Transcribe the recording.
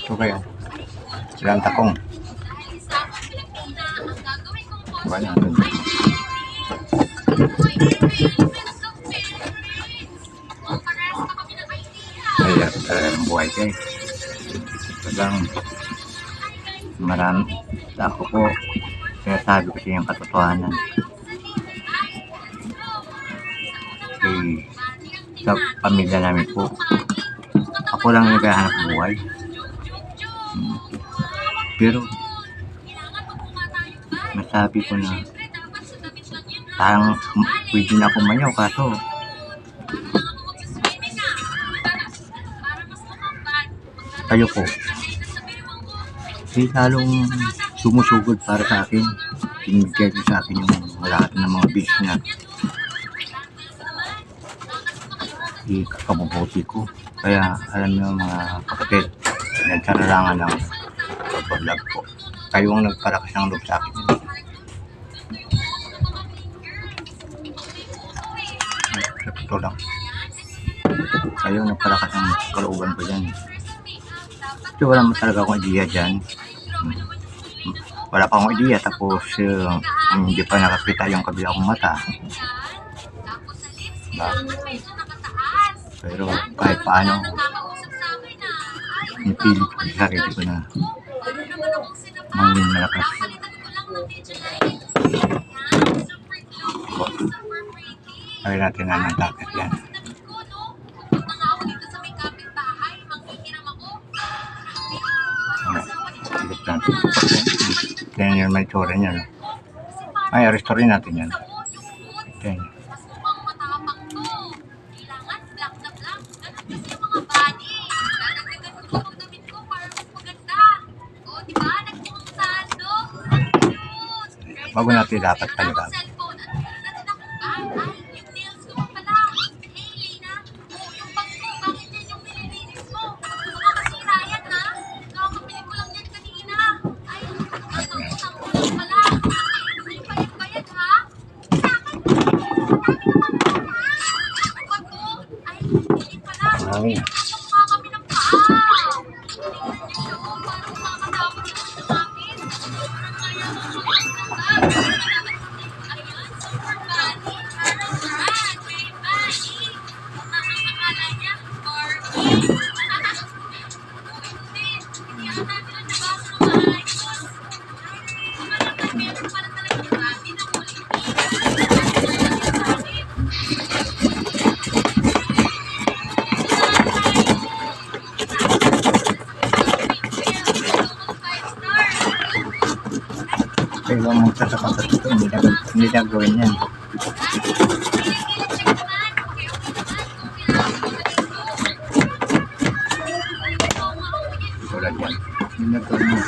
Ito kaya. Silang takong. Wala na. Kaya talagang buhay guys. Talagang marami. Ako po, sinasabi ko siya yung katotohanan. Sa pamilya namin po, ako lang naghahanap buhay. Pero nasabi ko na parang pwede na ako mayaw kaso kayo po lalong sumusugod para sa akin. Binigay ko sa akin yung lahat ng mga bis na ikakabubuti ko. Kaya alam niyo mga kapatid, nagkararangan ng pag-vlog po. Kayo ang nagpalakas ng loob sa akin. Ito lang. Kayo ang nagpalakas ng kalooban ko dyan. Kasi wala mo talaga akong idea dyan. Wala pa akong idea tapos hindi pa nakakita yung kabila kong mata. Diba? Pero kahit paano napilit ko sa sarili ko na maging malakas. Kaya natin na ng dagat yan. Silip natin. Yan yung may tsura niya. No? Ay, restore natin yan. Yan. Bago natin dapat talaga. Ay. Kaya lang magsasapatas ito, hindi na gawin yan. Tulad yan. Hindi na gawin yan.